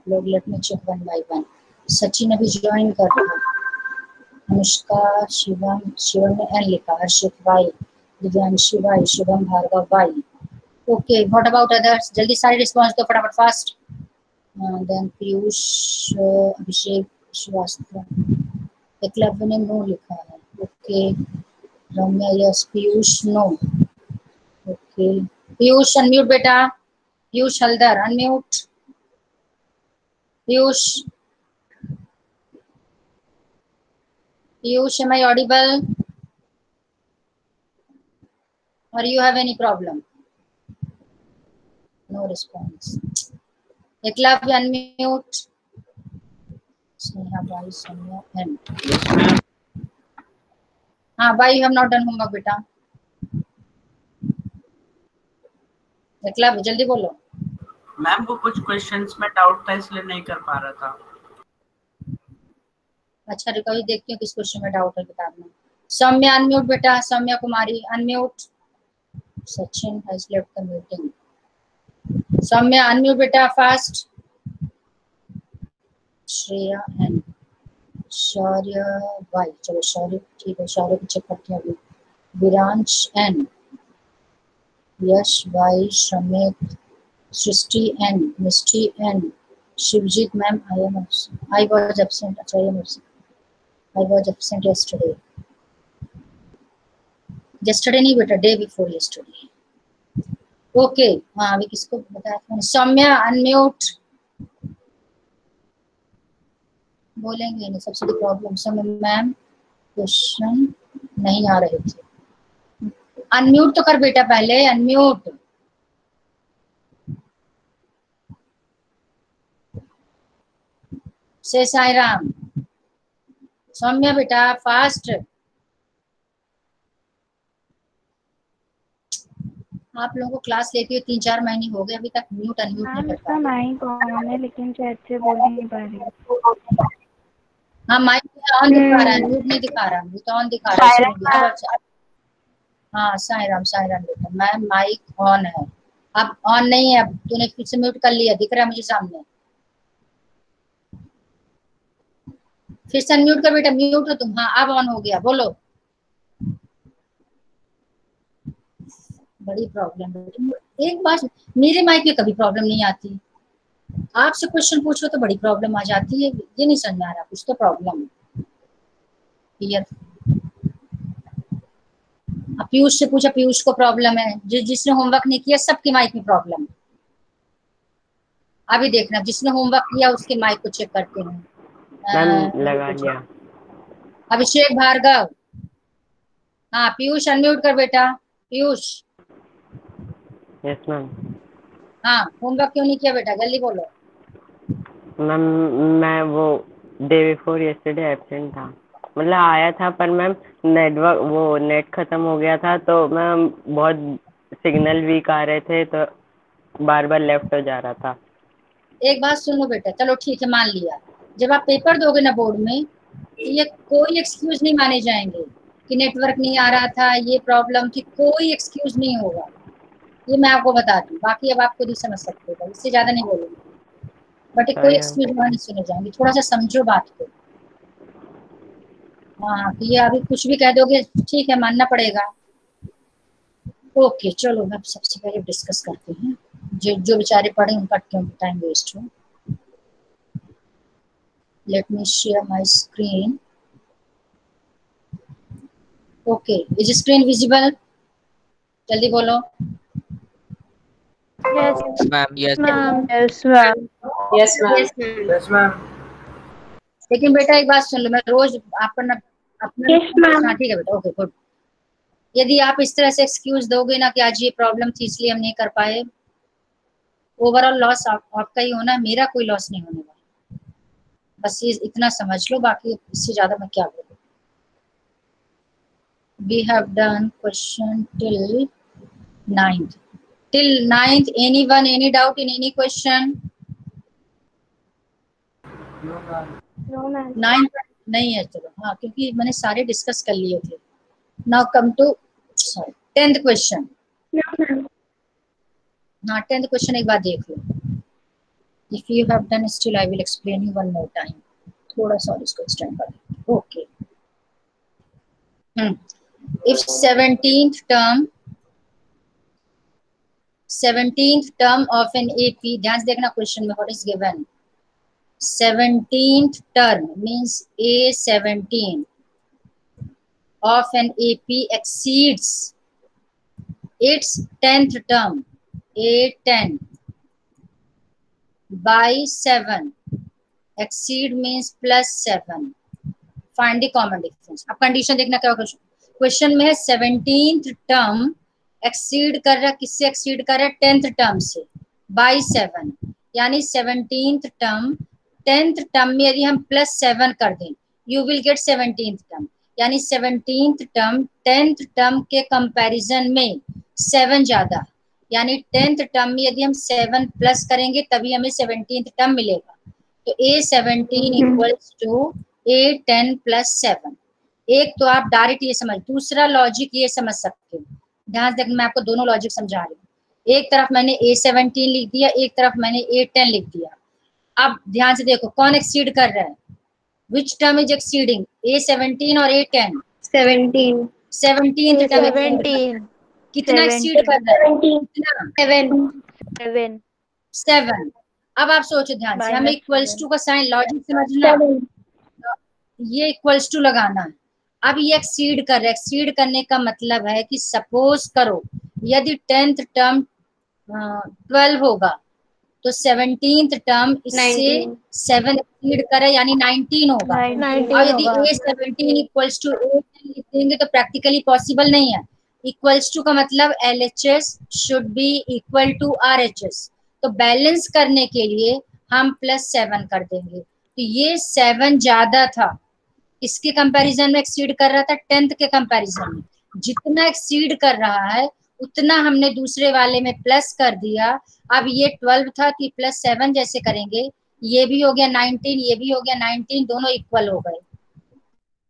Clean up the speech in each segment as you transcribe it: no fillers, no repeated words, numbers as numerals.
लोग, let me check one by one. Sachin अभी join कर रहा है, अनुष्का, शिवम, शिवम ने एन लिखा, Harshit Y, Divyanshi Y, Shubham Bhargav Y. Okay, what about others? जल्दी सारे रिस्पॉन्स दो फटाफट, फास्ट। देन पीयूष, अभिषेक श्रीवास्तव, एकलव्य ने नो लिखा है। Okay, Ramya yes, Piyush no. Okay, Piyush unmute बेटा, Piyush Haldar unmute. Piyush, Piyush, am I audible? Or you have any problem? No response. Eklavya, unmute. Sneha, bhai, Sonia, and. हाँ, why you have not done homework, बेटा? एकलव्य, जल्दी बोलो। Ma'am वो कुछ questions में doubt था इसलिए नहीं कर पा रहा था। अच्छा, रुको, देखती हूँ किस क्वेश्चन में डाउट है किताब में। सौम्या अनम्यूट बेटा, Saumya Kumari unmute. Sachin has left the meeting. Saumya unmute बेटा, fast. Shreya N, Shaurya Y, चलो शौर्य ठीक है, शौर्य को चेक करते हैं अभी। Viransh N, Yash Y, Shramit, Srishti N, Mishti N, Shivjeet ma'am I was absent. अच्छा, आई वाज एब्सेंट yesterday नहीं बेटा, डे बिफोर yesterday। ओके, हाँ अभी किसको बताया था? सौम्या अनम्यूट। बोलेंगे नहीं, सबसे बड़ी प्रॉब्लम। सौम्या मैम क्वेश्चन नहीं आ रहे थे। अनम्यूट तो कर बेटा पहले, अनम्यूट। से साई राम। सौम्या बेटा फास्ट। आप लोगों को क्लास लेती हुए 3-4 महीने हो गए, अभी तक म्यूट अनम्यूट नहीं कर पा रहे। माइक ऑन है लेकिन चैट से बोल नहीं पा रही। हाँ, माइक ऑन दिखा रहा है, म्यूट नहीं दिखा रहा, म्यूट ऑन दिखा रहा है। हाँ, साई राम बेटा, मैम माइक ऑन है, अब ऑन नहीं है। अब तूने फिर से म्यूट कर लिया, दिख रहा है मुझे सामने। फिर से अनम्यूट कर बेटा, म्यूट हो तुम। हाँ, अब ऑन हो गया, बोलो। बड़ी प्रॉब्लम है। एक बात, मेरे माइक में कभी प्रॉब्लम नहीं आती, आपसे क्वेश्चन पूछो तो बड़ी प्रॉब्लम आ जाती है। ये नहीं समझ आ रहा, कुछ तो प्रॉब्लम है। पीयूष से पूछा, पीयूष को प्रॉब्लम है। जिसने होमवर्क नहीं किया सबके माइक में प्रॉब्लम है। अभी देखना, जिसने होमवर्क किया उसके माइक को चेक करते हैं। लगा लिया। अभिषेक भार्गव, हाँ पीयूष अनम्यूट कर बेटा, पीयूष। Yes ma'am. हाँ, होमवर्क क्यों नहीं किया बेटा, जल्दी बोलो। मैम मैं वो डे बिफोर यस्टरडे एब्सेंट था, मतलब आया था पर मैम नेट खत्म हो गया था, तो मैम बहुत सिग्नल वीक आ रहे थे तो बार बार लेफ्ट हो जा रहा था। एक बात सुन लो बेटा, चलो ठीक है, मान लिया। जब आप पेपर दोगे ना बोर्ड में, तो ये कोई एक्सक्यूज नहीं माने जाएंगे कि नेटवर्क नहीं आ रहा था, ये प्रॉब्लम थी, कोई एक्सक्यूज नहीं होगा। ये मैं आपको बता दूं, बाकी अब आप खुद ही समझ सकते हो, इससे ज्यादा नहीं बोलूंगी। बट कोई एक्सक्यूज नहीं सुने जाएंगे, थोड़ा सा समझो बात को। हाँ, तो ये अभी कुछ भी कह दोगे, ठीक है, मानना पड़ेगा। ओके, चलो अब सबसे पहले डिस्कस करते हैं। जो बेचारे पढ़े उनका क्यों टाइम वेस्ट हो। Let me share my screen. Okay, is screen visible? जल्दी बोलो। Yes ma'am, yes ma'am. Yes ma'am. Yes ma'am. Yes ma'am. लेकिन बेटा एक बात सुन लो, मैं रोज अपना Yes, ma'am. हाँ ठीक है बेटा, ओके गुड। यदि आप इस तरह से एक्सक्यूज दोगे ना कि आज ये प्रॉब्लम थी इसलिए हम नहीं कर पाए, ओवरऑल लॉस आपका ही होना, मेरा कोई लॉस नहीं होने वाला। बस ये इतना समझ लो, बाकी इससे ज्यादा मैं क्या बोलूं। We have done question till 9th. Till 9th, anyone, any doubt in any question? No ma'am. 9th नहीं है, चलो हाँ, क्योंकि मैंने सारे डिस्कस कर लिए थे। Now come to 10th question. No ma'am. हाँ, 10th क्वेश्चन एक बार देख लो। If you have done still, I will explain you one more time. थोड़ा सा और इसको extend कर दें. Okay. If 17th term of an AP, ध्यान से देखना क्वेश्चन में what is given. 17th term means A17 of an AP exceeds its 10th term A10 by 7. Exceed means plus 7. Find the common difference. अब condition देखना क्या होगा. Question में है 17th टर्म एक्सीड कर रहा है, किससे एक्सीड कर रहा है? 10th टर्म से बाय 7. यानी 17th टर्म 10th टर्म में यदि हम प्लस 7 कर दें, you will gate 17th term. यानी 17th टर्म 10th टर्म के कंपैरिजन में 7 ज्यादा. यानी 10th टर्म में यदि हम 7 प्लस करेंगे तभी हमें 17th टर्म मिलेगा. तो A17 equals to A10 plus 7. एक तो आप डायरेक्ट ये समझ, दूसरा लॉजिक ये समझ सकते हो. ध्यान से मैं आपको दोनों लॉजिक समझा रही हूँ. एक तरफ मैंने A17 लिख दिया, एक तरफ मैंने A10 लिख दिया. अब ध्यान से देखो कौन एक्सीड कर रहा है. Which term is exceeding? A17 और A10? 17. 17 कितना एक्सीड कर रहा है? कितना? 7. अब आप सोचो ध्यान से, हमें इक्वल्स टू का साइन लॉजिक समझना, ये इक्वल्स टू लगाना है. अब ये एक्सीड कर रहा है. एक्सीड करने का मतलब है कि सपोज करो यदि 10th टर्म 12 होगा तो 17th टर्म इससे 7 एक्सीड करे यानी 19 होगा. और यदि A17 इक्वल्स टू A10 लिख देंगे तो प्रैक्टिकली पॉसिबल नहीं है. इक्वल्स टू का मतलब LHS should be equal to RHS. तो बैलेंस करने के लिए हम प्लस 7 कर देंगे. तो ये 7 ज्यादा था. इसके कंपैरिजन में एक्सीड कर रहा था 10th के कंपैरिजन में. जितना एक्सीड कर रहा है उतना हमने दूसरे वाले में प्लस कर दिया. अब ये 12 था कि प्लस 7 जैसे करेंगे, ये भी हो गया 19, ये भी हो गया 19, दोनों इक्वल हो गए.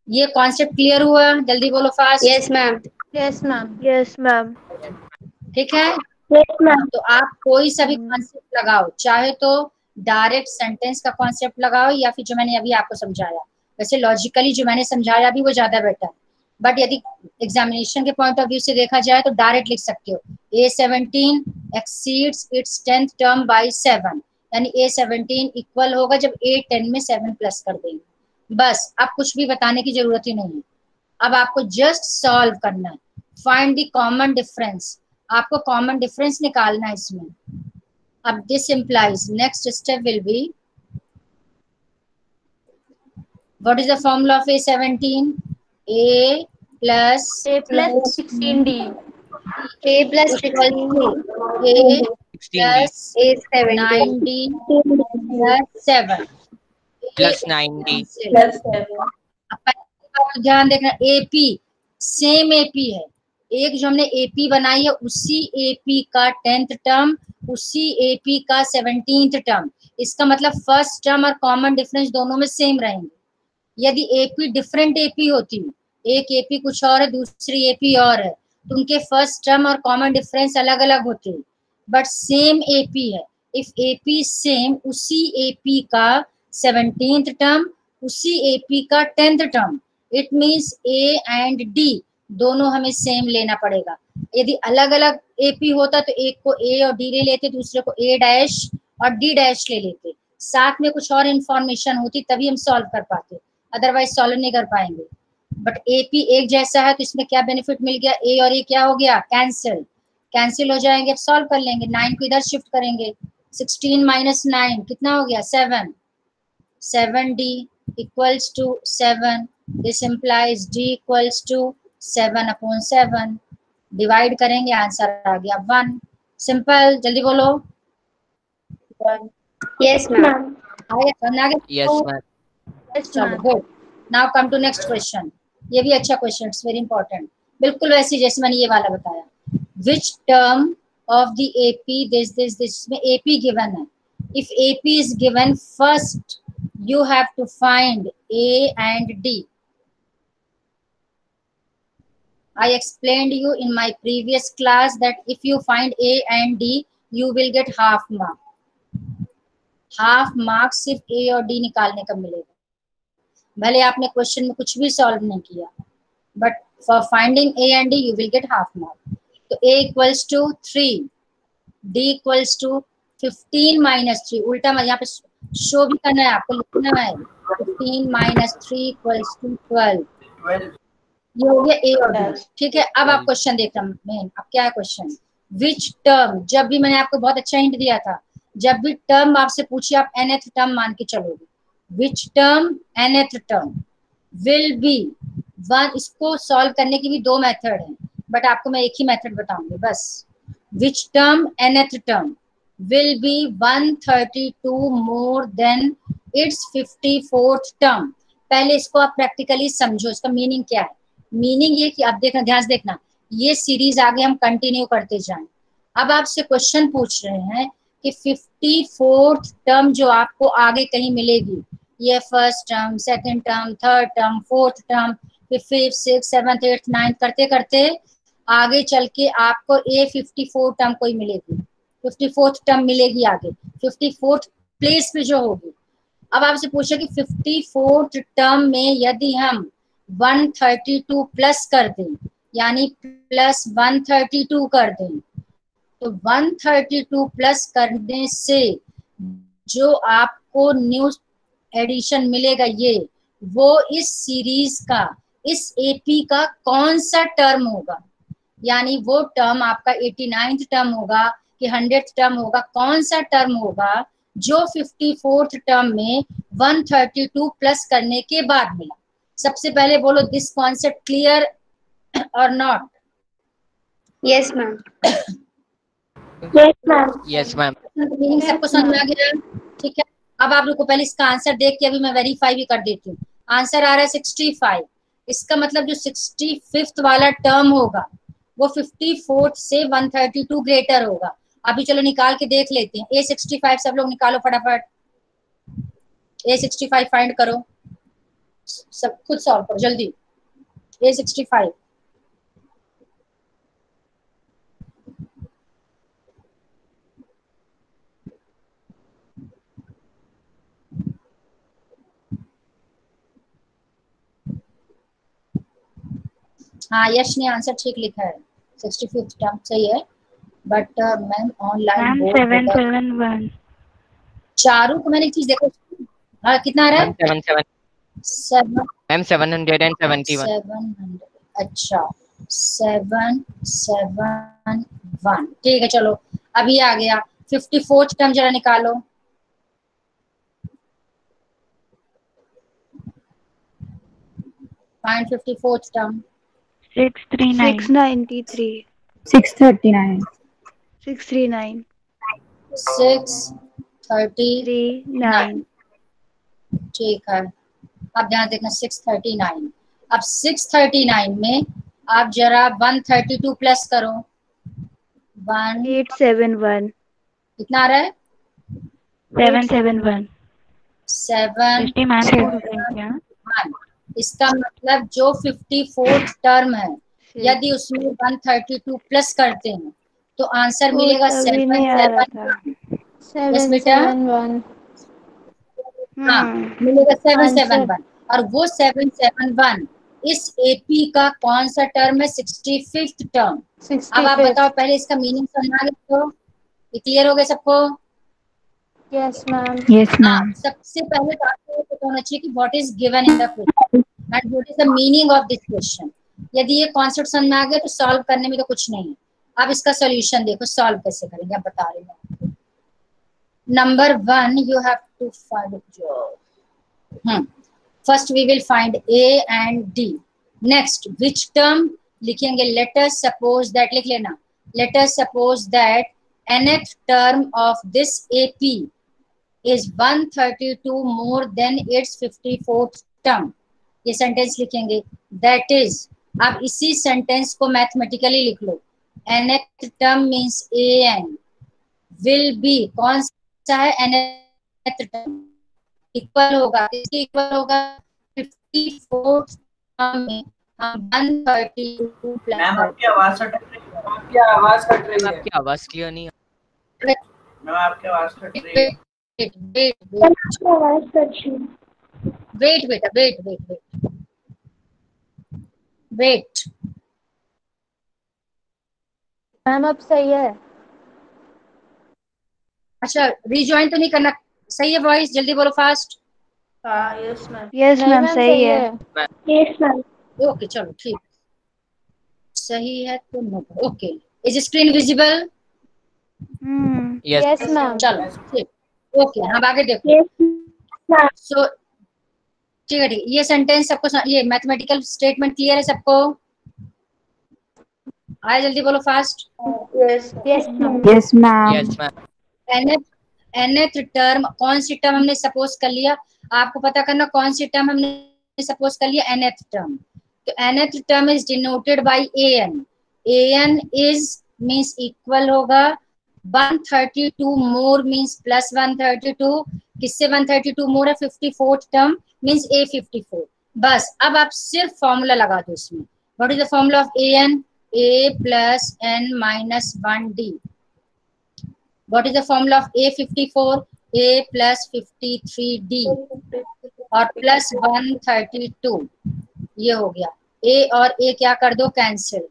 ये कॉन्सेप्ट क्लियर हुआ? जल्दी बोलो fast. Yes, ma'am. Yes, ma'am. Yes, ma'am. ठीक है. Yes, ma'am. तो आप कोई सा भी कॉन्सेप्ट लगाओ, चाहे तो डायरेक्ट सेंटेंस का कॉन्सेप्ट लगाओ या फिर जो मैंने अभी आपको समझाया. वैसे लॉजिकली जो मैंने समझाया भी वो ज्यादा बेटर, बट यदि एग्जामिनेशन के पॉइंट ऑफ व्यू से देखा जाए तो डायरेक्ट लिख सकते हो A17 exceeds its 10th term by 7. यानी A17 इक्वल होगा जब A10 में 7 प्लस कर देंगे. बस, अब कुछ भी बताने की जरूरत ही नहीं है. अब आपको जस्ट सॉल्व करना है. Find the common difference. आपको कॉमन डिफरेंस निकालना है इसमें. अब this implies next step will be, what is the formula of A17? A plus 16D. A plus 16D. A plus A17. 9D plus 7 plus 9D. Plus 7. अब ध्यान देखना, AP same AP है. एक जो हमने AP बनाई है उसी AP का 10th टर्म, उसी AP का 17th टर्म. इसका मतलब फर्स्ट टर्म और कॉमन डिफरेंस दोनों में सेम रहेंगे. यदि AP डिफरेंट AP होती, एक AP कुछ और है दूसरी AP और है, तो उनके फर्स्ट टर्म और कॉमन डिफरेंस अलग अलग होते, बट सेम AP है. इफ AP सेम, उसी AP का 17th टर्म, उसी AP का 10th term, it means A and D दोनों हमें सेम लेना पड़ेगा. यदि अलग अलग AP होता तो एक को A और D ले लेते, दूसरे को A डैश और D डैश ले लेते. साथ में कुछ और इंफॉर्मेशन होती तभी हम सॉल्व कर पाते, अदरवाइज सॉल्व नहीं कर पाएंगे. बट AP एक जैसा है तो इसमें क्या बेनिफिट मिल गया, A और A क्या हो गया, कैंसिल हो जाएंगे. अब सॉल्व कर लेंगे. 9 को इधर शिफ्ट करेंगे. 16 माइनस 9 कितना हो गया, 7. 7D equals to 7. This implies D equals to 7/7. Divide करेंगे, आंसर आ गया 1. सिंपल. जल्दी बोलो. Yes, ma'am. Yes, ma'am. चलो good. Now come to next question. ये भी अच्छा क्वेश्चन, इट्स वेरी इंपॉर्टेंट. बिल्कुल वैसे जैसे मैंने ये वाला बताया. Which term of the AP this में AP गिवन है. If AP is given, first you have to find A and D. I explained you in my previous class that if you find A and D, you will get half mark. Half marks सिर्फ ए और D निकालने का मिलेगा, भले आपने question में कुछ भी सॉल्व नहीं किया, but for finding A and D you will get half mark. तो A equals to 3, D equals to 15 minus 3, उल्टा मैं यहाँ पे शो भी करना है आपको, लिखना है 15 माइनस 3 इक्वल्स टू 12। ये हो गया ए और डी, ठीक है। अब आप क्वेश्चन देख रहे हैं मेन, अब क्या है क्वेश्चन, विच टर्म, जब भी मैंने आपको बहुत अच्छा हिंट दिया था, जब भी टर्म आपसे पूछिए आप nth टर्म मान के चलोगे, which term nth term will be one. इसको सॉल्व करने की भी दो मेथड हैं, बट आपको मैं एक ही मेथड बताऊंगी बस। Which term nth term will be 132 more than it's 54th term. पहले इसको आप प्रैक्टिकली समझो, इसका मीनिंग क्या है। मीनिंग ये कि आप देखना, ध्यान से देखना, ये सीरीज आगे हम कंटिन्यू करते जाएं। अब आपसे क्वेश्चन पूछ रहे हैं कि 54th टर्म जो आपको आगे कहीं मिलेगी, ये first term, second term, third term, fourth term, फिर 5th 6th 7th 8th 9th करते करते आगे चल के आपको ए 54 टर्म कोई मिलेगी, 54th टर्म मिलेगी आगे, 54th प्लेस पे जो होगी। अब आपसे पूछे कि 54th टर्म में यदि हम 132 प्लस कर दें, यानी प्लस 132 कर दें, तो 132 प्लस करने से जो आपको न्यू एडिशन मिलेगा ये, वो इस सीरीज का, इस एपी का कौन सा टर्म होगा, यानी वो टर्म आपका 89th टर्म होगा कि 100th टर्म होगा, कौन सा टर्म होगा जो 54th टर्म में 132 प्लस करने के बाद मिला। सबसे पहले बोलो दिस कॉन्सेप्ट क्लियर और not? Yes, ma'am. Yes, ma'am. Yes, ma'am. Meaning सबको समझ में आ गया, ठीक है। अब आप लोग को पहले इसका आंसर देख के अभी मैं वेरीफाई भी कर देती हूँ। आंसर आ रहा है 65। इसका मतलब जो 65th वाला टर्म होगा वो 54th से 132 ग्रेटर होगा। अभी चलो निकाल के देख लेते हैं। A65 सब लोग निकालो फटाफट, A65 फाइंड करो, सब खुद सॉल्व करो जल्दी। A65 हाँ, यश ने आंसर ठीक लिखा है, 65th टर्म सही है, बट मैम ऑनलाइन 771. चारू को मैंने एक चीज देखो, हाँ कितना आ रहा है? 7 Ma'am 771. 700, अच्छा 771, ठीक है। चलो अभी आ गया 54th टर्म, जरा निकालो। Find 54th term. 639. 693. 639. 639. 639, 39. ठीक है। अब ध्यान देखना 639। अब 639 में आप जरा 132 प्लस करो, 871. कितना आ रहा है? 771. 771। इसका मतलब जो 54th टर्म है, यदि उसमें 132 प्लस करते हैं तो आंसर मिलेगा 771। यस बेटा, हाँ मिलेगा 771। और वो 771 इस एपी का कौन सा टर्म है? 65th term. अब आप बताओ, पहले इसका मीनिंग समझ आ गया तो क्लियर हो गया सबको? Yes, ma'am. Yes, हाँ, ma'am. सबसे पहले तो आपको ये पता होना चाहिए कि what is given in the question and what is the meaning of this question. यदि ये कॉन्सेप्ट समझ में आ गया तो सॉल्व करने में तो कुछ नहीं है। अब इसका सॉल्यूशन देखो, सॉल्व कैसे करेंगे, अब बता रही हूँ। Number 1 you have to find जो first we will find A and D। Next which term लिखेंगे, लेट अस सपोज दैट, लिख लेना, let us suppose that nth term of this AP is 132 more than its 54th term। ये sentence लिखेंगे, that is. अब इसी sentence को mathematically लिख लो, nth term means an will be, कौन सा है nth term, इक्वल होगा, किसके इक्वल होगा? 54th term में हम 132 प्लस मैम आपकी आवाज कट रही है, आपकी आवाज कट रही है, आपकी आवाज क्लियर नहीं मैम आपकी आवाज कट रही है। वेट वेट बेटा, wait wait wait wait. Ma'am अब सही है। अच्छा, रीजॉइन तो नहीं करना, सही है वॉइस? जल्दी बोलो, फास्ट। यस मैम सही है। ओके चलो ठीक, सही है तो no. Okay, is screen visible? Yes. Yes ma'am. चलो ठीक, ओके हम आगे देखो। सो ठीक है, ठीक है। ये सेंटेंस सबको ये मैथमेटिकल स्टेटमेंट क्लियर है सबको? आए जल्दी बोलो, fast. Yes ma'am. Yes, ma'am. Yes, ma'am. nth term, कौन सी टर्म हमने सपोज कर लिया? आपको पता करना कौन सी टर्म हमने सपोज कर लिया, nth टर्म। तो nth term is denoted by an। an is means equal होगा 132 मोर मींस प्लस 132। किससे 132 मोर है? 54th term means a54। बस अब आप सिर्फ फॉर्मूला लगा दो इसमें। What is the formula of an? a plus n minus 1d। What is the formula of A54? A plus 53D और प्लस 132। ये हो गया। A और A क्या कर दो? कैंसिल।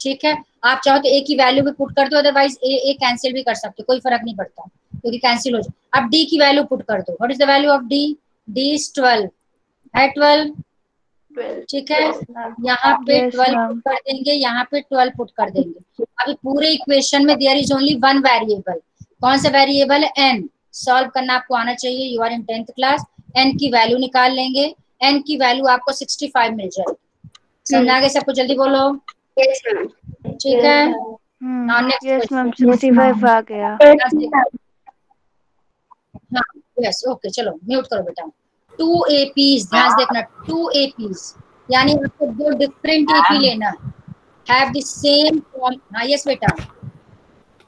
ठीक है, आप चाहो तो A की वैल्यू भी पुट कर दो, अदरवाइज A कैंसिल भी कर सकते हो, कोई फर्क नहीं पड़ता क्योंकि कैंसिल हो जाए। अब D की वैल्यू पुट कर दो। What is the value of D? D is 12 है, 12। ठीक है, यहाँ पे Yes, 12 ma'am. पुट कर देंगे, यहाँ पे 12 पुट कर देंगे। अभी पूरे इक्वेशन में there is only one variable. कौन सा वेरिएबल है? n। सॉल्व करना आपको आना चाहिए, you are in 10th class. n की वैल्यू निकाल लेंगे, n की वैल्यू आपको 65 मिल जाएगी। समझ आ गए सबको? जल्दी बोलो। ठीक है, now next yes ma'am question. 65 आ गया। हाँ यस, ओके चलो म्यूट करो बेटा। 2 APs, ध्यान से देखना, 2 APs यानी आपको दो डिफरेंट AP लेना है, हैव द सेम फॉर्म। हाँ यस बेटा।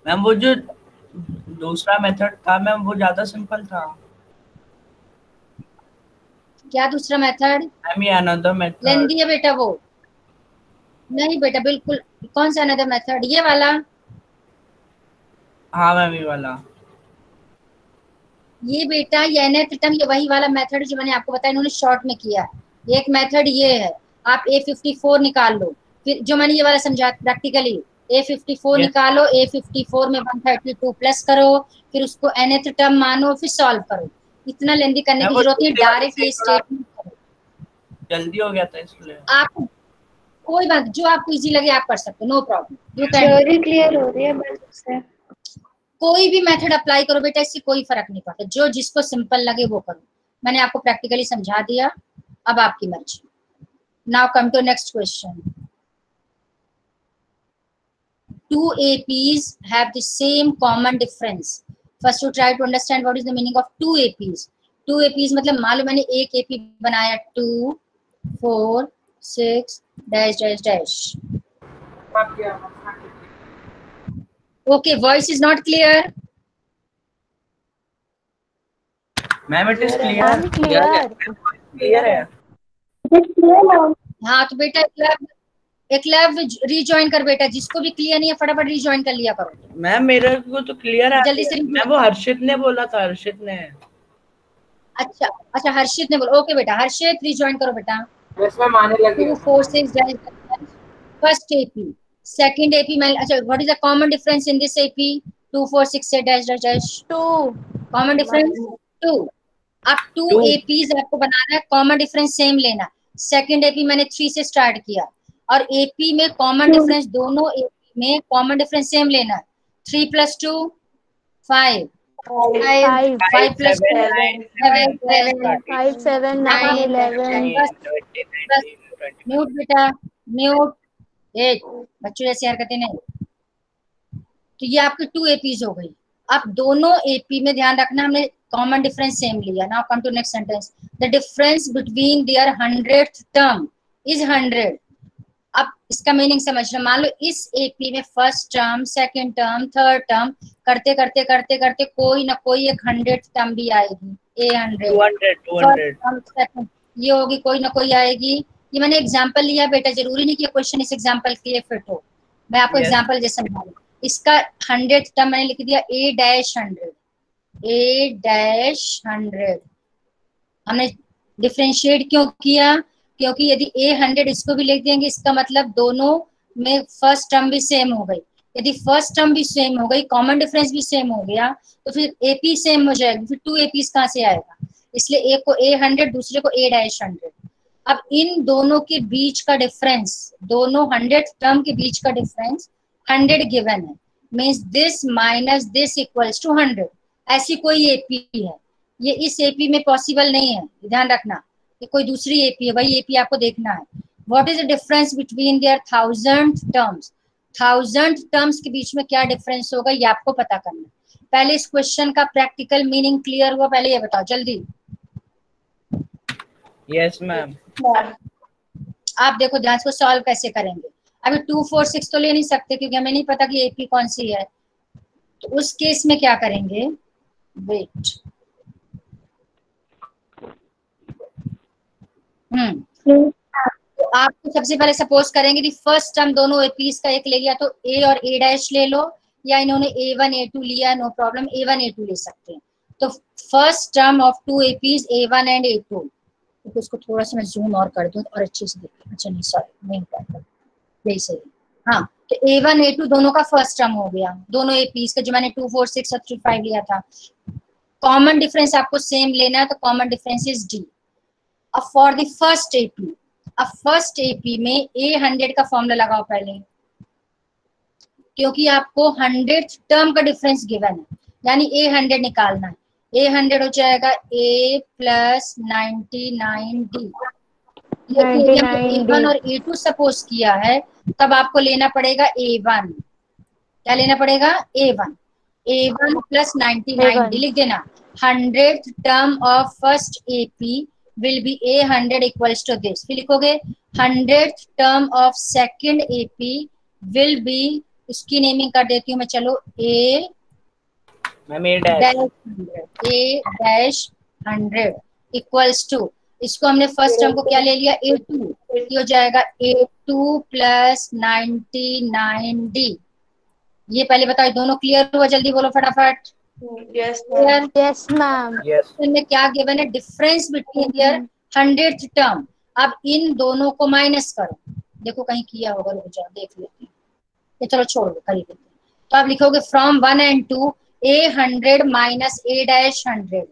मैम वो जो दूसरा मेथड था मैम वो ज्यादा सिंपल था। क्या दूसरा मेथड? मैम ये अनदर मेथड लेंदी है बेटा वो। नहीं बेटा बिल्कुल। कौन सा अनदर मेथड? ये वाला। हाँ मैम ये वाला। ये बेटा ये nth टर्म, ये वही वाला मेथड जो मैंने आपको बताया, इन्होंने शॉर्ट में किया। एक मेथड ये है, आप A54 निकाल लो, फिर जो मैंने ये वाला समझा प्रैक्टिकली, A54 Yes. निकालो, A54 में 132 प्लस करो, फिर उसको nth टर्म मानो, फिर सॉल्व करो। इतना लेंदी करने की जरूरत नहीं, डायरेक्ट ये स्टेटमेंट करो। जल्दी हो गया था इसलिए। आप कोई बात, जो आपको इजी लगे आप कर सकते हो, no problem. You can theory clear हो रही है बस उससे। कोई भी मेथड अप्लाई करो बेटा, इससे कोई फर्क नहीं पड़ता, जो जिसको सिंपल लगे वो करो। मैंने आपको प्रैक्टिकली समझा दिया, अब आपकी मर्जी। Now come to next question. 2 APs have the same common difference. First you try to understand what is the meaning of 2 APs. 2 APs मतलब मान लो मैंने एक AP बनाया 2 4 6 dash dash dash. Okay, voice is not clear. Ma'am it is clear. Clear है। हाँ तो बेटा Eklavya rejoin कर बेटा, जिसको भी क्लियर नहीं है फटाफट रीजॉइन कर लिया करो। मैम मेरे को तो क्लियर है। जल्दी से मैम वो हर्षित ने बोला था, हर्षित ने। अच्छा अच्छा, हर्षित ने बोला। ओके बेटा, हर्षित रीजॉइन करो बेटा। यस मैम आने लगी। 2 4 6 dash first AP, second AP में। अच्छा, what is the common difference in this AP? 2 4 6 से dash dash dash 2 common difference 2। अब 2 APs आपको बनाना है, कॉमन डिफरेंस सेम लेना। सेकंड AP मैंने 3 से स्टार्ट किया, और AP में कॉमन डिफरेंस, दोनों AP में कॉमन डिफरेंस सेम लेना है। 3 + 2 5 5 + 7 5 7 9 11। म्यूट बेटा, म्यूट। एक बच्चों जैसी हरकतें नहीं। तो ये आपकी 2 APs हो गई। अब दोनों AP में ध्यान रखना, हमने कॉमन डिफरेंस सेम लिया। Now come to next sentence. The difference between their 100th term is 100। अब इसका मीनिंग समझना। मान लो इस AP में first term, second term, third term करते करते करते करते कोई ना कोई एक 100th टर्म भी आएगी। 100 200 ये होगी, कोई ना कोई आएगी। ये मैंने एग्जांपल लिया बेटा, जरूरी नहीं कि क्वेश्चन इस एग्जांपल के लिए फिट हो। मैं आपको एग्जांपल जैसे समझा रही हूं। इसका 100th टर्म मैंने लिख दिया A-100। a dash 100। हमने डिफरेंशिएट क्यों किया? क्योंकि यदि a 100 इसको भी लिख देंगे, इसका मतलब दोनों में फर्स्ट टर्म भी सेम हो गई। यदि फर्स्ट टर्म भी सेम हो गई, कॉमन डिफरेंस भी सेम हो गया, तो फिर AP सेम हो जाएगी, फिर 2 APs कहाँ से आएगा? इसलिए एक को a 100, दूसरे को a डैश 100। अब इन दोनों के बीच का डिफरेंस, दोनों 100 टर्म के बीच का डिफरेंस 100 गिवन है, means this minus this equals to 100। ऐसी कोई AP है, ये इस AP में पॉसिबल नहीं है, ध्यान रखना। ये कोई दूसरी AP है, वही AP आपको देखना है। What is the difference between there 1000 terms? 1000 terms के बीच में क्या डिफरेंस होगा, ये आपको पता करना है। पहले इस क्वेश्चन का प्रैक्टिकल मीनिंग क्लियर हुआ? पहले ये बताओ जल्दी। Yes ma'am. आप देखो ध्यान से सॉल्व कैसे करेंगे। अभी 2 4 6 तो ले नहीं सकते क्योंकि हमें नहीं पता कि AP कौन सी है, तो उस केस में क्या करेंगे? वेट, तो आपको सबसे पहले सपोज करेंगे कि फर्स्ट टर्म दोनों APs का एक ले लिया, तो A और A डैश ले लो, या इन्होंने A1 A2 लिया, नो प्रॉब्लम, A1 A2 ले सकते हैं। तो first term of 2 APs A1 and A2, तो उसको थोड़ा सा मैं जूम और कर दूं और अच्छे से देखिए। अच्छा नहीं, सॉरी, नहीं कर, यही सही। हाँ, तो A1 A2 दोनों का फर्स्ट टर्म हो गया, दोनों APs का, जो मैंने 2 4 6 और 3 5 लिया था। कॉमन डिफरेंस आपको सेम लेना है, तो कॉमन डिफरेंस इज D। अब फॉर द फर्स्ट AP, अब फर्स्ट AP में A 100 का फॉर्मूला लगाओ पहले, क्योंकि आपको 100th टर्म का डिफरेंस गिवन है, यानी A 100 निकालना है। A 100 हो जाएगा A प्लस 99D। यदि हमने A1 और A2 सपोज किया है, तब आपको लेना पड़ेगा A1। क्या लेना पड़ेगा? A1 प्लस 99D लिख देना। 100th term of first AP will be A 100 equals to this। फिर लिखोगे 100th term of second AP will be, इसकी नेमिंग कर देती हूँ मैं, चलो A डैश 100 इक्वल्स टू, इसको हमने फर्स्ट टर्म को क्या ले लिया? A2। ये हो जाएगा A2 प्लस 99D। ये पहले बताओ, दोनों क्लियर हुआ? जल्दी बोलो फटाफट। Yes ma'am. में क्या गिवन है? Difference between their 100th term. अब इन दोनों को माइनस करो, देखो कहीं किया होगा, रुक जाओ देख लेते हैं। ये चलो छोड़ दो, कर लेते हैं। तो आप लिखोगे from 1 and 2 A 100 minus A dash 100।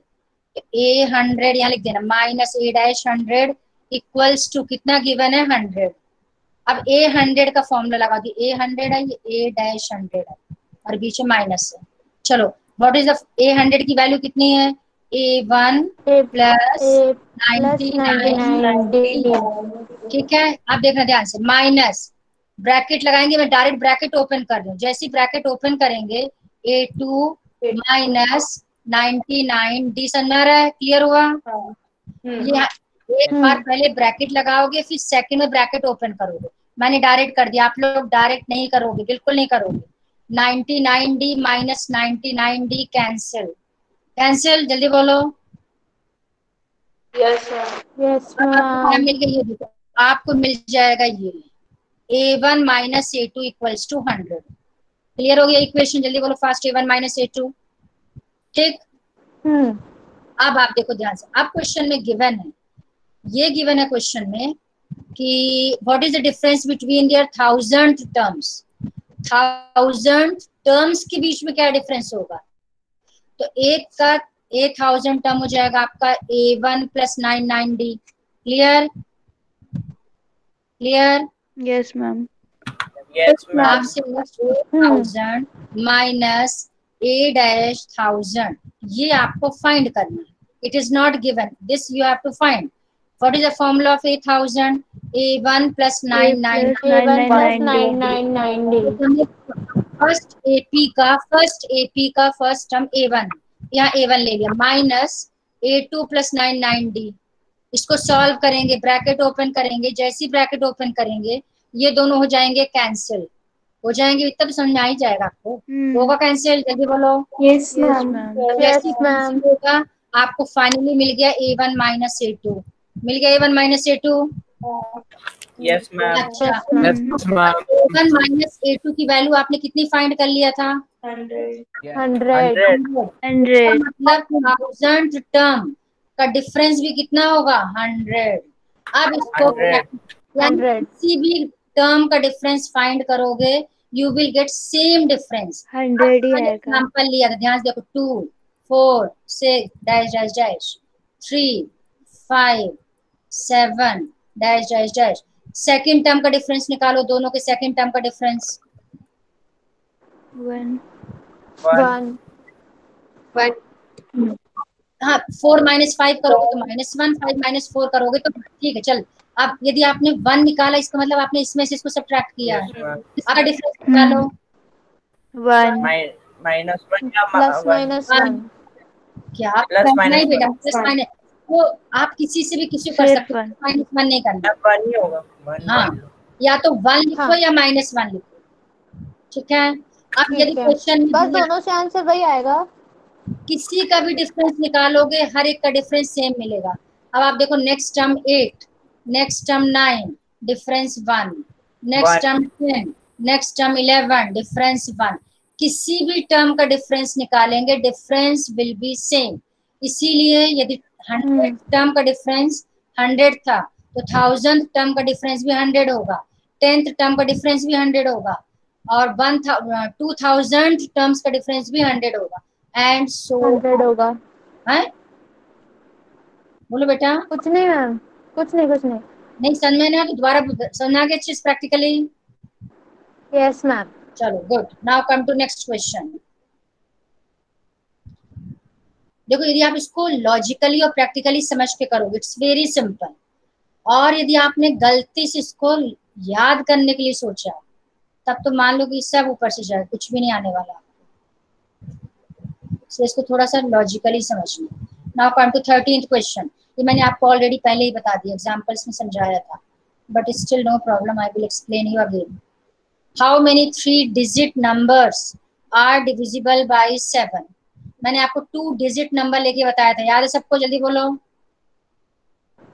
A 100 यहाँ लिख देना, minus A dash 100 equals to कितना गिवन है? 100। अब A 100 का फॉर्मूला लगा दी, A 100 है, ये A डैश 100 है, और बीच में माइनस है। चलो, व्हाट इज द A 100 की वैल्यू कितनी है? A1 plus 99D। ठीक है, आप देखना ध्यान से, माइनस ब्रैकेट लगाएंगे, मैं डायरेक्ट ब्रैकेट ओपन कर दूं। जैसे ही ब्रैकेट ओपन करेंगे A2 माइनस 99D, समझ में आ रहा है? क्लियर हुआ? ये एक बार पहले ब्रैकेट लगाओगे, फिर सेकंड में ब्रैकेट ओपन करोगे। मैंने डायरेक्ट कर दिया, आप लोग डायरेक्ट नहीं करोगे, बिल्कुल नहीं करोगे। 99D minus 99D cancel, cancel, जल्दी बोलो। Yes ma'am. मिल गई, ये देखो आपको मिल जाएगा ये A1 minus A2 equals to 100। Clear हो गया इक्वेशन? जल्दी बोलो फास्ट, A1 माइनस A2। ठीक, अब आप देखो ध्यान से, अब क्वेश्चन में गिवन है, ये गिवन है क्वेश्चन में कि what is the difference between there 1000 terms. 1000 terms के बीच में क्या डिफरेंस होगा? तो एक का 1000 टर्म हो जाएगा आपका A1 plus 99D। Clear? Clear? Yes ma'am. आपसे 1000 माइनस A डैश 1000, ये आपको फाइंड करना है। It is not given, this you have to find. What is the formula of 1000? A1 plus 99D। फर्स्ट AP का फर्स्ट टर्म A1, यहाँ A1 ले लिया, माइनस A2 प्लस 99D। इसको सॉल्व करेंगे, ब्रैकेट ओपन करेंगे। जैसे ही ब्रैकेट ओपन करेंगे, ये दोनों हो जाएंगे कैंसिल, हो जाएंगे, इतना तो समझ आ ही जाएगा आपको। होगा कैंसिल? जल्दी बोलो। Yes ma'am. जैसे कैंसिल होगा, आपको फाइनली मिल गया A1 माइनस A2। मिल गया A1 minus A2? Yes ma'am. अच्छा, A1 माइनस A2 की वैल्यू आपने कितनी फाइंड कर लिया था? Yes. 100. 100. मतलब 1000 टर्म का डिफरेंस भी कितना होगा 100। अब इसको 100. यानी 100. किसी भी टर्म का डिफरेंस फाइंड करोगे you will get same difference. 100 ही आएगा। एग्जांपल लिया था, ध्यान से देखो 2 4 6 dash dash dash 3 5 7 dash dash dash. Second term का डिफरेंस निकालो, दोनों के सेकंड टर्म का डिफरेंस 1. 1. 1. हाँ 4 -5 करोगे तो -1, 5 - 4 करोगे तो ठीक है। चल अब यदि आपने 1 निकाला इसका मतलब आपने इसमें से इसको सब्ट्रैक्ट किया Yes, है, ma'am. इसका डिफरेंस निकालो। 1 -1 या प्लस 1. माइनस 1 क्या प्लस नहीं माइनस बेटा, प्लस माइनस वो आप किसी से भी किसी को कर सिर्फ सकते हो, 1। -1 नहीं करना। 1 ही होगा. 1 हाँ या तो 1 लिखो हाँ। या -1 लिखो, ठीक है। अब यदि ठीक है, क्वेश्चन में बस दिया दोनों से आंसर वही आएगा। किसी का भी डिफरेंस निकालोगे हर एक का डिफरेंस सेम मिलेगा। अब आप देखो next term 8, next term 9 difference 1, next term 10, next term 11 difference 1। किसी भी टर्म का डिफरेंस निकालेंगे डिफरेंस विल बी सेम। इसीलिए यदि 100 टर्म का डिफरेंस 100 था तो 1000 टर्म का डिफरेंस भी 100 होगा, 10th टर्म का डिफरेंस भी 100 होगा और 2000 टर्म्स का डिफरेंस भी 100 होगा एंड सो 100 होगा। है। बोलो बेटा। कुछ नहीं मैम, कुछ नहीं। नहीं समझ में ना तो दोबारा समझ आ गया अच्छे से प्रैक्टिकली। Yes ma'am. चलो good, now come to next question. देखो यदि आप इसको लॉजिकली और प्रैक्टिकली समझ के करोगे इट्स वेरी सिंपल, और यदि आपने गलती से इसको याद करने के लिए सोचा तब तो मान लो कि सब ऊपर से जाए, कुछ भी नहीं आने वाला। तो इसको थोड़ा सा लॉजिकली समझना। Now come to 13th question. ये मैंने आपको ऑलरेडी पहले ही बता दिया, एग्जांपल्स में समझाया था, but still no problem, I will explain you again. How many 3 digit numbers are divisible by 7? मैंने आपको 2 डिजिट नंबर लेके बताया था, याद है सबको? जल्दी बोलो।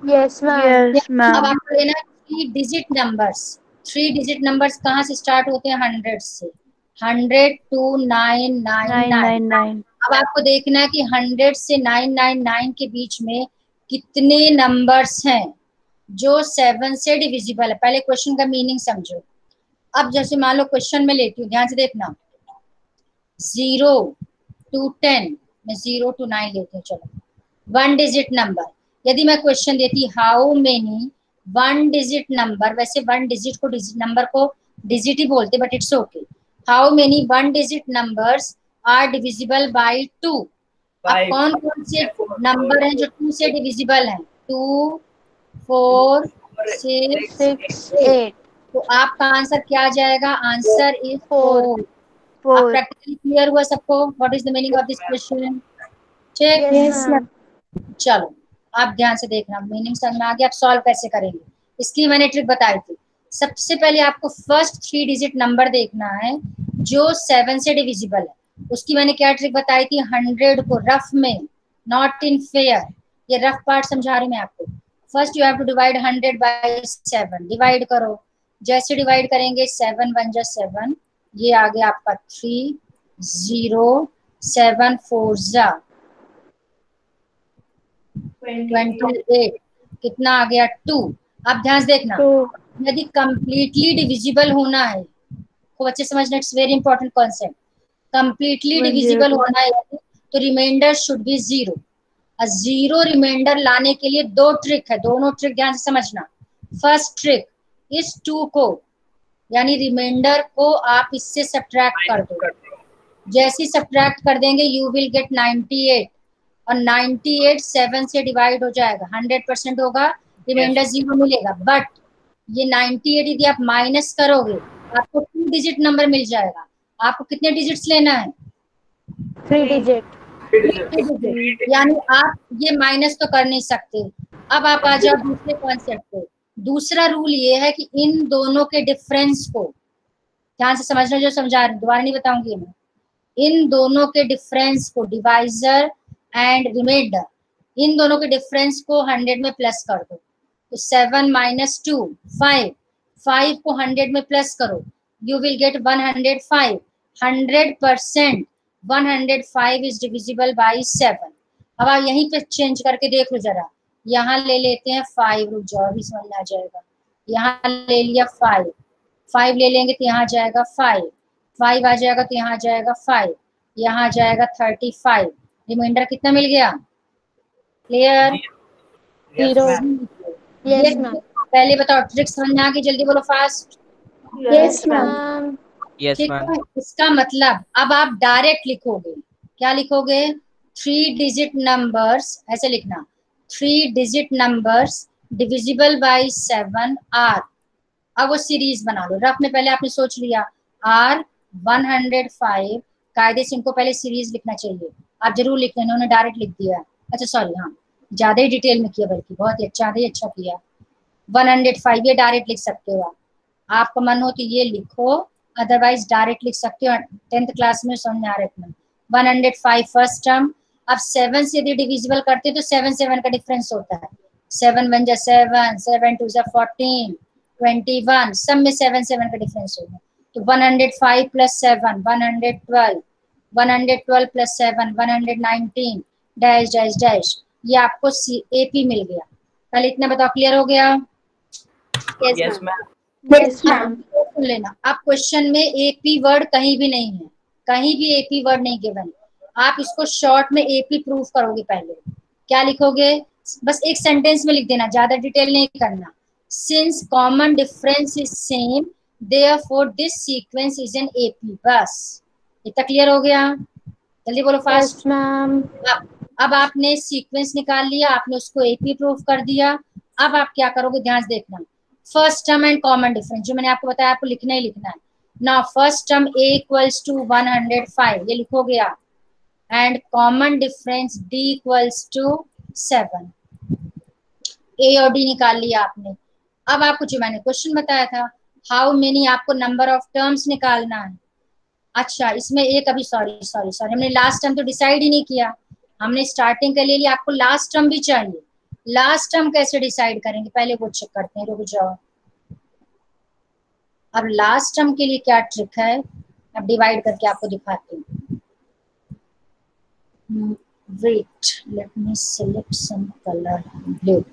Yes ma'am. Yes, अब ma'am. आपको लेना 3 डिजिट नंबर्स। 3 डिजिट नंबर्स कहाँ से स्टार्ट होते हैं? 100 से। 100 to 999। 999. अब आपको देखना है कि 100 से 999 के बीच में कितने नंबर्स हैं जो 7 से डिविजिबल है। पहले क्वेश्चन का मीनिंग समझो। अब जैसे मान लो क्वेश्चन में लेती हूँ, ध्यान से देखना। 0 to 10, मैं 0 to 9 लेती हूँ। चलो 1 डिजिट नंबर। यदि मैं क्वेश्चन देती हाउ मेनी 1 डिजिट नंबर, वैसे 1 डिजिट को नंबर को डिजिट ही बोलते but it's okay. How many 1 digit numbers are divisible by 2? अब कौन कौन से नंबर हैं जो 2 से डिविजिबल हैं? 2 4 6 6 8। 8 तो आपका आंसर क्या आ जाएगा? Answer is 4 4। अब 4। प्रैक्टिकली क्लियर हुआ सबको? What is the meaning of this question? ठीक। Yes ma'am. चलो आप ध्यान से देखना, मीनिंग समझ में आ गया। आप सॉल्व कैसे करेंगे इसकी मैंने ट्रिक बताई थी। सबसे पहले आपको फर्स्ट 3 डिजिट नंबर देखना है जो 7 से डिविजिबल है। उसकी मैंने क्या ट्रिक बताई थी? 100 को रफ में, नॉट इन फेयर, ये रफ पार्ट समझा रही मैं आपको। First you have to divide 100 by 7। Divide करो, जैसे डिवाइड करेंगे 7 1 जा 7, ये आ गया आपका 3 0 7 4 जा 28, कितना आ गया? 2। अब ध्यान से देखना, 2 यदि कंप्लीटली डिविजिबल होना है, को बच्चे समझना, it's very important concept. Completely divisible 102 होना है तो रिमाइंडर शुड बी 0। 0 रिमाइंडर लाने के लिए 2 ट्रिक है, दोनों ट्रिक ध्यान से समझना। फर्स्ट ट्रिक, इस 2 को यानी रिमाइंडर को आप इससे सब्ट्रैक्ट कर दो। जैसे सब्ट्रैक्ट कर देंगे यू विल गेट 98, और 98 7 से डिवाइड हो जाएगा, 100% होगा, रिमाइंडर 0 मिलेगा। बट ये 98 यदि आप माइनस करोगे आपको 2 डिजिट नंबर मिल जाएगा। आपको कितने डिजिट्स लेना है? 3 डिजिट। 3 डिजिट, यानी आप ये माइनस तो कर नहीं सकते। अब आप आ जाओ दूसरे कॉन्सेप्ट पे। दूसरा रूल ये है कि इन दोनों के डिफरेंस को ध्यान से समझना, जो समझा रही हूँ दोबारा नहीं बताऊंगी मैं। इन दोनों के डिफरेंस को, डिवाइजर एंड रिमाइंडर, इन दोनों के डिफरेंस को 100 में प्लस कर दो। तो 7 - 2 5, 5 को 100 में प्लस करो, you will gate 105। 100% 105 is divisible by 7। अब आप यहीं पे चेंज करके देख लो जरा, यहाँ ले लेते हैं 5, रुक जाओ अभी समझ में आ जाएगा। यहाँ ले लिया 5, 5 ले लेंगे तो यहाँ जाएगा 5, 5 आ जाएगा तो यहाँ जाएगा 5, यहाँ जाएगा 35। रिमाइंडर कितना मिल गया? Clear? Yes, Zero. ma'am. Yes, ma'am. पहले बताओ, ट्रिक समझ में आ गई? जल्दी बोलो फास्ट। Yes, ma'am. Yes, ठीक ma'am. है, इसका मतलब अब आप डायरेक्ट लिखोगे, क्या लिखोगे? 3 डिजिट नंबर्स, ऐसे लिखना, 3 digit numbers divisible by 7 are. अब वो सीरीज बना लो, रफ में पहले आपने सोच लिया आर 105, कायदे से इनको पहले सीरीज लिखना चाहिए, आप जरूर लिख लेना, उन्होंने डायरेक्ट लिख दिया। अच्छा सॉरी, हाँ ज्यादा ही डिटेल में किया, बल्कि बहुत ही अच्छा किया। 105 ये डायरेक्ट लिख सकते हो आप, आपका मन हो तो ये लिखो, अदरवाइज डायरेक्ट लिख सकते हो। 10th क्लास में समझ में आ रहा है। 105 फर्स्ट टर्म। अब 7 से यदि डिविजिबल करते हैं तो 7 का डिफरेंस होता है। 7 1 जा 7, 7 2 जा 14, 21, सब में 7 का डिफरेंस होगा। तो 105 plus 7 112, 112 plus 7 119 dash dash dash, ये आपको AP मिल गया। पहले इतना बताओ, क्लियर हो गया? Yes, ma'am. Yes, ma'am. सुन लेना, आप क्वेश्चन में AP वर्ड कहीं भी नहीं है, कहीं भी AP वर्ड नहीं गिवन। आप इसको शॉर्ट में AP प्रूफ करोगे। पहले क्या लिखोगे? बस एक सेंटेंस में लिख देना, ज्यादा डिटेल नहीं करना। Since common difference is same therefore this sequence is N AP। बस इतना क्लियर हो गया? जल्दी बोलो फास्ट। Yes, ma'am. अब आपने सीक्वेंस निकाल लिया, आपने उसको AP प्रूफ कर दिया। अब आप क्या करोगे, ध्यान से देखना, first term and common difference जो मैंने आपको बताया, आपको लिखना ही लिखना है ना। First term A equals to 105, ये लिखोगे आप, and common difference D equals to 7। A और D निकाल लिया आपने। अब आपको जो मैंने क्वेश्चन बताया था, हाउ मेनी, आपको नंबर ऑफ टर्म्स निकालना है। अच्छा, इसमें एक अभी सॉरी हमने लास्ट टर्म तो डिसाइड ही नहीं किया, हमने स्टार्टिंग के ले लिया, आपको लास्ट टर्म भी चाहिए। लास्ट टर्म कैसे डिसाइड करेंगे, पहले वो चेक करते हैं, रुक जाओ। अब लास्ट टर्म के लिए क्या ट्रिक है, अब डिवाइड करके आपको दिखाती हूँ। Wait, let me select some colour blue.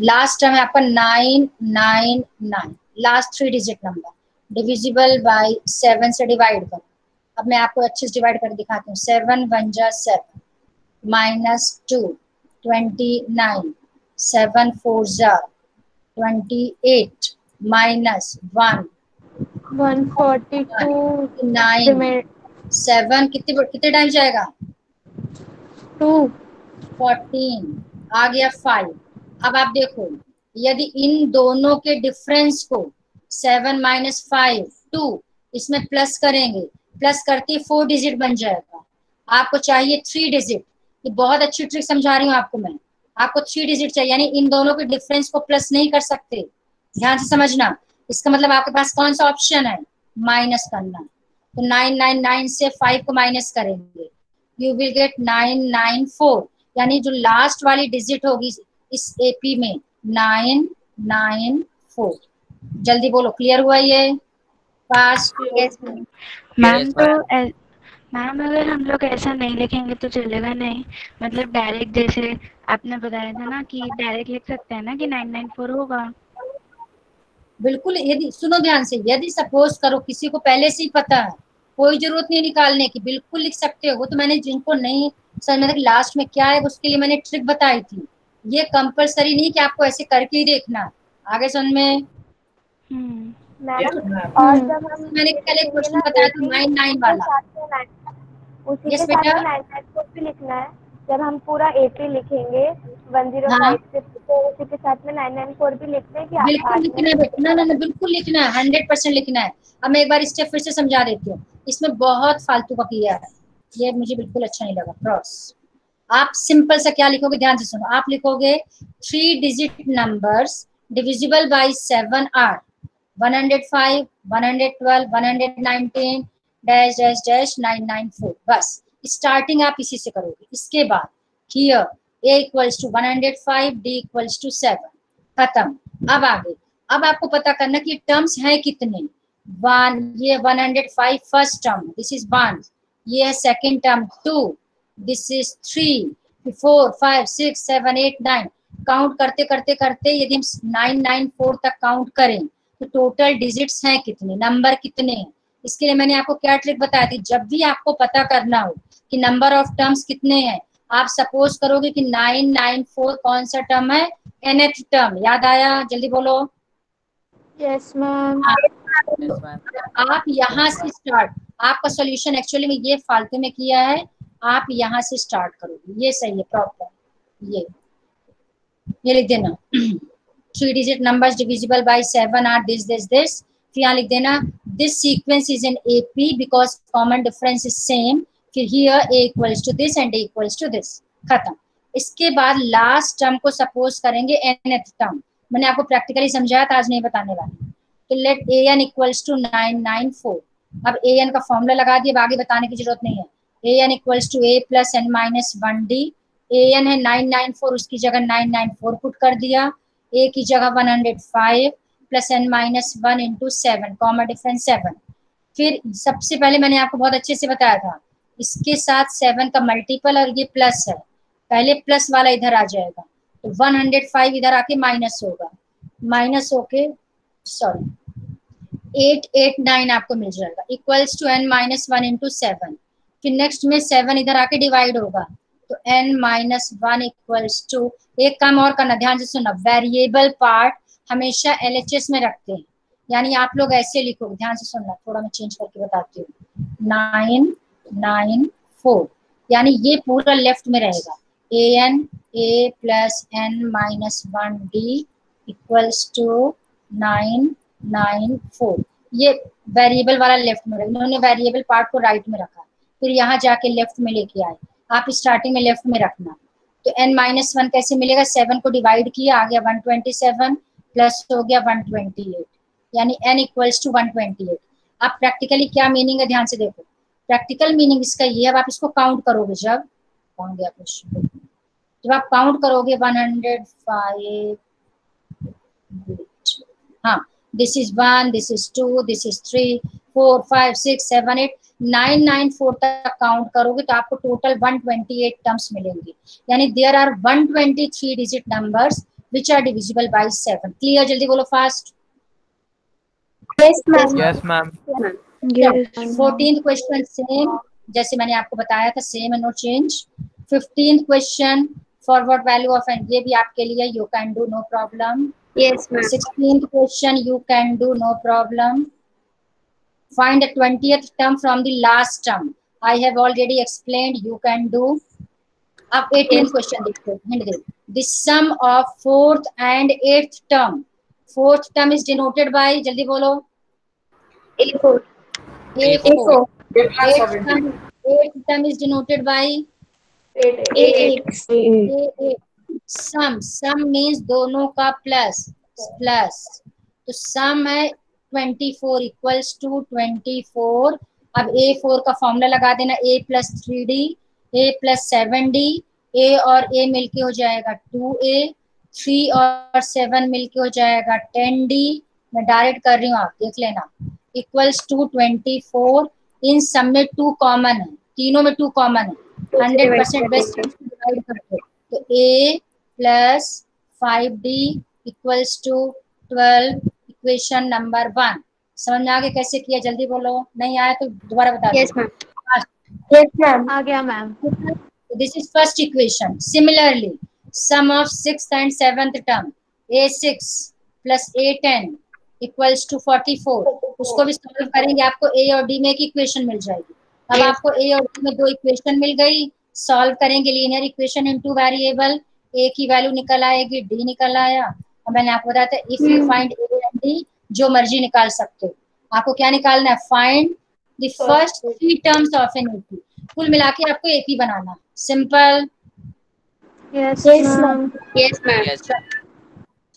Last term है आपका 999, last 3 digit number divisible by 7 से डिवाइड करो। अब मैं आपको अच्छे से डिवाइड करके दिखाती हूँ। 7 1 जा 7 -2 29, 7 4 जा 28 -1 142. 9, 7 कितने टाइम जाएगा? 2. 14, आ गया 5। अब आप देखो, यदि इन दोनों के डिफरेंस को 7 - 5 2 इसमें प्लस करेंगे, प्लस करके 4 डिजिट बन जाएगा। आपको चाहिए 3 डिजिट। ये बहुत अच्छी ट्रिक समझा रही हूँ आपको मैं, आपको 3 डिजिट चाहिए, यानी इन दोनों के डिफरेंस को प्लस नहीं कर सकते, ध्यान से समझना। इसका मतलब आपके पास कौन सा ऑप्शन है? माइनस करना। तो 999 से 5 को माइनस करेंगे, यू विल गेट 994, यानी जो लास्ट वाली डिजिट होगी इस AP में 994। जल्दी बोलो, क्लियर हुआ ये? फास्ट। मैम तो मैम अगर हम लोग ऐसा नहीं लिखेंगे तो चलेगा नहीं, मतलब डायरेक्ट जैसे आपने बताया था ना कि डायरेक्ट लिख सकते हैं ना कि 994 होगा। बिल्कुल, यदि सुनो ध्यान से, यदि सपोज करो किसी को पहले से ही पता है, कोई जरूरत नहीं निकालने की, बिल्कुल लिख सकते हो। वो तो मैंने जिनको नहीं समझ में लास्ट में क्या है उसके लिए मैंने ट्रिक बताई थी। ये कंपलसरी नहीं कि आपको ऐसे करके ही देखना, आगे समझ में। Yes, ma'am. और जब हम मैंने पहले क्वेश्चन बताया था 99 वाला। उसी Yes, के साथ बेटा। में 994 भी लिखना है। जब हम पूरा AP लिखेंगे 105 हाँ। से, तो उसी के साथ में 994 भी लिखते हैं कि बिल्कुल लिखना है बेटा, ना बिल्कुल लिखना है, 100% लिखना है। अब मैं एक बार स्टेप फिर से समझा देती हूँ, इसमें बहुत फालतू का किया है, ये मुझे बिल्कुल अच्छा नहीं लगा। क्रॉस आप सिंपल सा क्या लिखोगे, ध्यान से सुनो, आप लिखोगे 3 digit numbers divisible by 7 are 105, 112, 119 dash dash dash 994। बस स्टार्टिंग आप इसी से करोगे। इसके बाद here A equals to 105, D equals to 7, खत्म। अब आगे, अब आपको पता करना कि टर्म्स हैं कितने। 1, ये 105 फर्स्ट टर्म, दिस इज 1, ये है second term 2, this is 3, 4, 5, 6, 7, 8, 9। Count करते करते करते यदि हम 994 तक काउंट करें तो टोटल डिजिट्स हैं कितने, नंबर कितने हैं। इसके लिए मैंने आपको क्या ट्रिक बताई थी, जब भी आपको पता करना हो कि नंबर ऑफ टर्म्स कितने हैं, आप सपोज करोगे कि 994 कौन सा टर्म है, nth टर्म। याद आया? जल्दी बोलो। Yes ma'am. Yes, ma'am. आप यहाँ से स्टार्ट, आपका सॉल्यूशन एक्चुअली में ये फालतू में किया है, आप यहाँ से स्टार्ट करोगे, ये सही है प्रॉपर। ये लिख देना 3 digit numbers divisible by 7 are this। फिर यहाँ लिख देना this sequence is in AP because common difference is same। फिर here A equals to this and A equals to this। खत्म। इसके बाद लास्ट टर्म को सपोज करेंगे nth टर्म। मैंने आपको प्रैक्टिकली समझाया था, आज नहीं बताने वाली। तो लेट an इक्वल्स टू 994। अब an का फॉर्मूला लगा दिया, आगे बताने की जरूरत नहीं है। an equals to a plus n minus 1d। an है 994, उसकी जगह 994 पुट कर दिया, a की जगह 105 plus n minus 1 into 7, common difference 7। फिर सबसे पहले मैंने आपको बहुत अच्छे से बताया था, इसके साथ 7 का मल्टीपल और ये प्लस है, पहले प्लस वाला इधर आ जाएगा तो 105 इधर आके माइनस होगा, माइनस होके सॉरी 889 आपको मिल जाएगा equals to n minus 1 into 7। फिर नेक्स्ट में 7 इधर आके डिवाइड होगा तो n माइनस 1 इक्वल्स टू, एक काम और करना, ध्यान से सुनना, वेरिएबल पार्ट हमेशा LHS में रखते हैं, यानी आप लोग ऐसे लिखोगे, ध्यान से सुनना, थोड़ा मैं चेंज करके बताती हूँ। 994 यानी ये पूरा लेफ्ट में रहेगा, an a plus n minus 1d equals to 994। ये वेरिएबल वाला लेफ्ट में रहेगा, इन्होंने वेरिएबल पार्ट को राइट में रखा, फिर यहाँ जाके लेफ्ट में लेके आए, आप स्टार्टिंग में लेफ्ट में रखना। तो n माइनस 1 कैसे मिलेगा, 7 को डिवाइड किया, आ गया 127 प्लस हो गया 128, यानी n इक्वल्स टू 128। अब प्रैक्टिकली क्या मीनिंग है, ध्यान से देखो, प्रैक्टिकल मीनिंग इसका ये, अब आप इसको काउंट करोगे, जब कौन गया क्वेश्चन, जब आप काउंट करोगे 105, हाँ, this is 1, this is 2, this is 3, 4, 5, 6, 7, 8, 994 तक काउंट करोगे तो आपको टोटल 128 टर्म्स मिलेंगे, यानी there are 123 digit numbers which are divisible by 7। Clear? जल्दी बोलो fast. Yes ma'am. Yes, ma'am. Yes 14th question same, जैसे मैंने आपको बताया था, सेम है, no change. 15th question, forward value of n, ये भी आपके लिए you can do, no problem. Yes ma'am. 16th question you can do, no problem. Find the 20th term from the last term. I have already explained, you can do. अब 18th question देखो, hint they, the sum of 4th and 8th term. 4th term is denoted by, जल्दी बोलो, A4। A4. 8th term is denoted by A8। A8. Sum means दोनों का plus, तो सम है 24 equals to 24। अब A4 का formula लगा देना, a plus 3d, a plus 7d, a और a मिलके हो जाएगा 2a, 3 और 7 मिलके हो जाएगा 10d, मैं डायरेक्ट कर रही हूँ, आप देख लेना, इक्वल्स टू 24। इन सब में 2 कॉमन है, तीनों में 2 कॉमन है, 100% बेस्ट डिवाइड करके, तो a plus 5d equals to 12, equation number 1। समझ में आ गया कैसे किया, जल्दी बोलो, नहीं आया तो दोबारा बता दो। Yes ma'am. Yes ma'am. आ गया ma'am. This is first equation. Similarly sum of 6th and 7th term, a6 plus a10 equals to 44, उसको भी सॉल्व करेंगे, आपको a और d में एक इक्वेशन मिल जाएगी। अब आपको a और d में 2 इक्वेशन मिल गई, सॉल्व करेंगे linear equation in 2 variable, a की वैल्यू निकल आएगी, d निकल आया। अब मैंने आपको बताया था if you find a and d, जो मर्जी निकाल सकते हो, आपको क्या निकालना है, find the first 3 terms of an AP। कुल मिला के आपको AP बनाना, simple. Yes yes ma'am. Ma'am. Yes ma'am. Yes.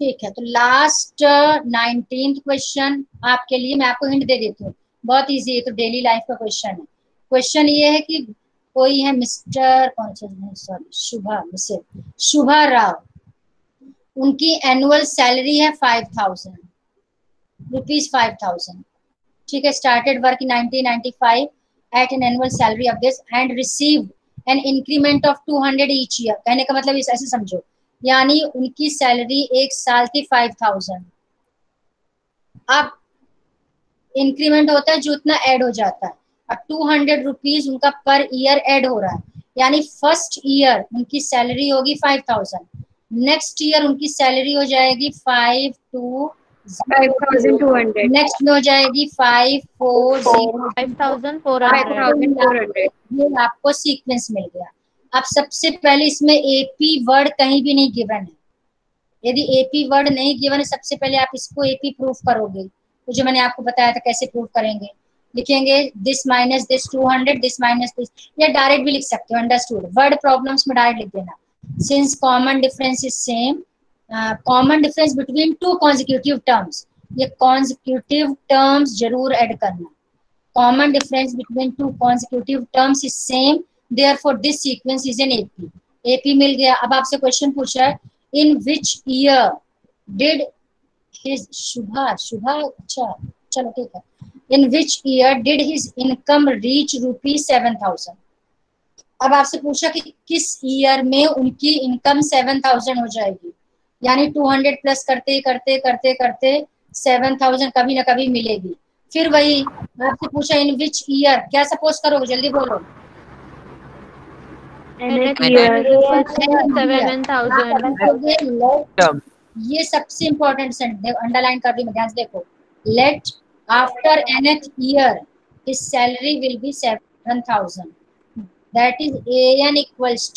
ठीक है, तो लास्ट 19th क्वेश्चन आपके लिए, मैं आपको हिंट दे देती हूँ, बहुत इजी है, तो डेली लाइफ का क्वेश्चन है। क्वेश्चन ये है कि कोई है मिस्टर, कौन सा, सॉरी, शुभा, मिसेस शुभा राव, उनकी एनुअल सैलरी है 5000 रुपीज, 5000। ठीक है, started work in 1995 at an annual salary of this and received an increment of 200 each year. कहने का मतलब इस ऐसे समझो, यानी उनकी सैलरी एक साल की 5000। अब इंक्रीमेंट होता है जो उतना ऐड हो जाता है, अब 200 रुपीज उनका पर ईयर ऐड हो रहा है, यानी फर्स्ट ईयर उनकी सैलरी होगी 5000, नेक्स्ट ईयर उनकी सैलरी हो जाएगी 5200, नेक्स्ट में हो जाएगी 5400। 5400। ये आपको सीक्वेंस मिल गया। अब सबसे पहले इसमें एपी वर्ड कहीं भी नहीं गिवन है। यदि एपी वर्ड नहीं गिवन है, सबसे पहले आप इसको एपी प्रूफ करोगे, तो जो मैंने आपको बताया था कैसे प्रूफ करेंगे, लिखेंगे this minus this 200, this minus this, या डायरेक्ट भी लिख सकते हो, अंडरस्टूड। वर्ड प्रॉब्लम्स में डायरेक्ट लिख देना। Since common difference is same, common difference between two consecutive terms, ये कॉन्जिक्यूटिव टर्म्स जरूर ऐड करना। Common difference between two consecutive terms is same, therefore this sequence is an AP. AP मिल गया। अब आपसे क्वेश्चन पूछा है, in which year did his शुभा अच्छा चलो ठीक है, in which year did his income reach ₹7000। अब आपसे पूछा कि किस ईयर में उनकी इनकम 7000 हो जाएगी, यानी 200 प्लस करते करते करते करते 7000 कभी ना कभी मिलेगी। फिर वही आपसे पूछा इन विच ईयर, क्या सपोज करोगे, जल्दी बोलो। ये सबसे इंपॉर्टेंट अंडरलाइन कर दी मैं, ध्यान से देखो। Let after nth year his salary will be 7000, that is an equals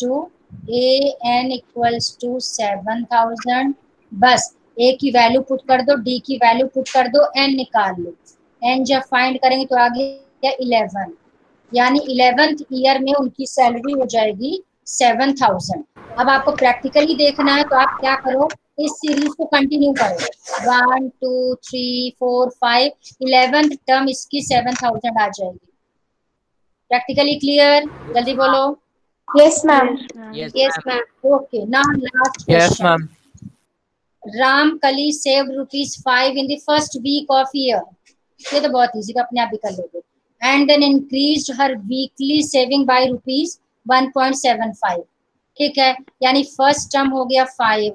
to 7000। बस a की वैल्यू पुट कर दो, d की वैल्यू पुट कर दो, n निकाल लो। n जब फाइंड करेंगे तो आ गया 11, यानी 11th ईयर में उनकी सैलरी हो जाएगी 7000। अब आपको प्रैक्टिकली देखना है तो आप क्या करो, इस सीरीज को कंटिन्यू करो, 1 2 3 4 5, 11th टर्म इसकी 7000 आ जाएगी। प्रैक्टिकली क्लियर, जल्दी बोलो। Yes ma'am. Yes, ma'am. Okay, now last Yes, question. ma'am. Ramkali saved ₹5 in the first week of year. ये तो बहुत इजी, अपने आप भी कर लोगे। And then increased her weekly saving by ₹1.75। ठीक है, यानी फर्स्ट टर्म हो गया 5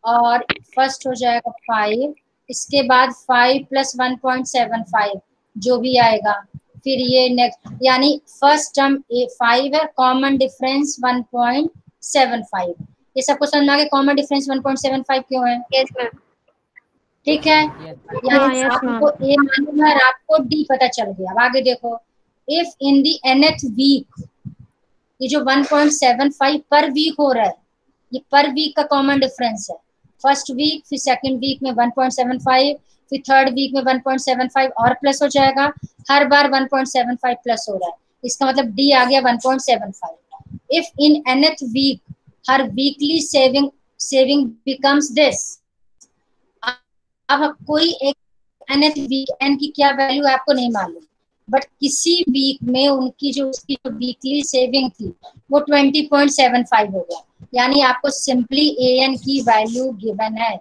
और फर्स्ट हो जाएगा 5, इसके बाद 5 प्लस 1.75 जो भी आएगा, फिर ये नेक्स्ट, यानी फर्स्ट टर्म 5 है, कॉमन डिफरेंस 1.75। ये सबको समझ में आ गया कॉमन डिफरेंस 1.75 क्यों है? Yes, ma'am. ठीक है, यानी आपको ए मालूम है और आपको डी पता चल गया। अब आगे देखो, if in the nth week, ये जो 1.75 पर वीक हो रहा है, ये पर वीक का कॉमन डिफरेंस है। फर्स्ट वीक, फिर सेकंड वीक में 1.75, फिर थर्ड वीक में 1.75 और प्लस हो जाएगा, हर बार 1.75 प्लस हो रहा है, इसका मतलब डी आ गया 1.75। If in nth week her weekly saving becomes this. अब कोई एक nth वीक, n की क्या वैल्यू है आपको नहीं मालूम, बट किसी वीक में उनकी जो वीकली सेविंग थी वो 20.75 हो गया, यानी आपको सिंपली an की वैल्यू गिवन है,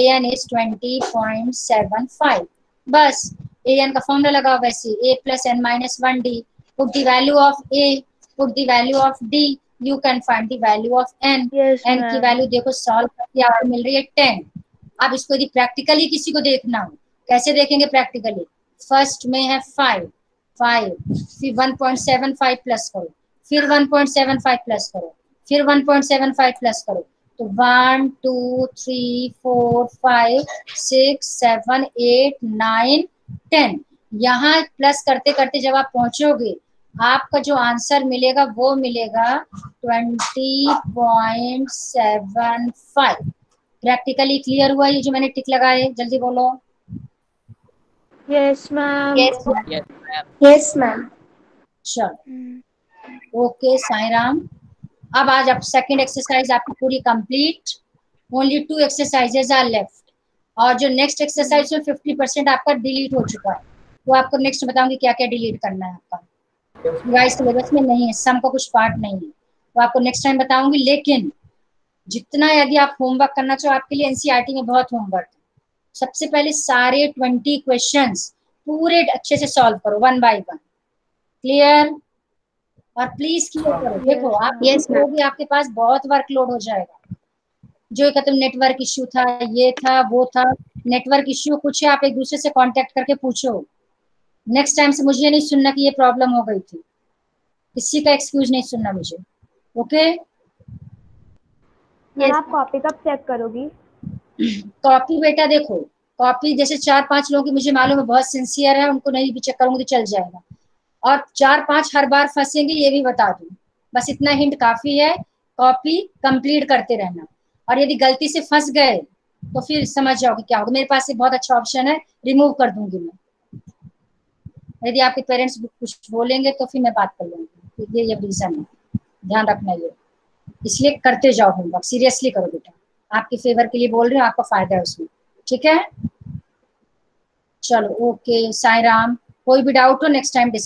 an इज 20.75। बस an का फॉर्मूला लगाओ वैसे, a plus n minus 1d, put the value of a, put the value of d, you can find the value of n। n की value देखो solve करके आपको मिल रही है 10। अब इसको यदि प्रैक्टिकली किसी को देखना हो, कैसे देखेंगे प्रैक्टिकली? फर्स्ट में है 5, फिर 1.75 प्लस करो, फिर 1.75 प्लस करो, फिर 1.75 प्लस करो, तो 1 2 3 4 5 6 7 8 9 10। यहाँ प्लस करते करते जब आप पहुंचोगे, आपका जो आंसर मिलेगा वो मिलेगा 20.75। प्रैक्टिकली क्लियर हुआ ये जो मैंने टिक लगाए? जल्दी बोलो। Yes, ma'am. Yes, ma'am. Yes, ma'am. Yes ma'am. चलो ओके साईं राम। अब आज आप सेकंड एक्सरसाइज आपकी पूरी complete, only 2 exercises are left, और जो नेक्स्ट एक्सरसाइज में 50% आपका डिलीट हो चुका है, वो आपको नेक्स्ट बताऊंगी क्या क्या डिलीट करना है आपका। गाइस सिलेबस में नहीं है, सम का कुछ पार्ट नहीं है, तो आपको नेक्स्ट टाइम बताऊंगी। लेकिन जितना यदि आप होमवर्क करना चाहो, आपके लिए एनसीईआरटी में बहुत होमवर्क है। सबसे पहले सारे 20 क्वेश्चंस पूरे अच्छे से सॉल्व करो 1 बाय 1। क्लियर? और प्लीज क्लियर करो। देखो आप करोगे आपके पास बहुत वर्कलोड हो जाएगा। जो खत्म नेटवर्क इश्यू था, ये था, वो था, नेटवर्क इश्यू कुछ है, आप एक दूसरे से कांटेक्ट करके पूछो। नेक्स्ट टाइम से मुझे नहीं सुनना कि ये प्रॉब्लम हो गई थी, किसी का एक्सक्यूज नहीं सुनना मुझे। ओके? आप कॉपी कब चेक करोगी? कॉपी बेटा देखो, कॉपी जैसे 4-5 लोगों की मुझे मालूम है बहुत सिंसियर है, उनको नहीं भी चेक करूंगी तो चल जाएगा। और 4-5 हर बार फंसेंगे, ये भी बता दूं। बस इतना हिंट काफी है, कॉपी कंप्लीट करते रहना। और यदि गलती से फंस गए तो फिर समझ जाओगे क्या होगा। मेरे पास एक बहुत अच्छा ऑप्शन है, रिमूव कर दूंगी मैं। यदि आपके पेरेंट्स कुछ बोलेंगे तो फिर मैं बात कर लूंगी। ये रीजन है, ध्यान रखना ये। इसलिए करते जाओ होमवर्क, सीरियसली करो बेटा, आपके फेवर के लिए बोल रही हूँ, आपका फायदा है उसमें। ठीक है? चलो ओके, साई राम। कोई भी डाउट हो नेक्स्ट टाइम डिस्कस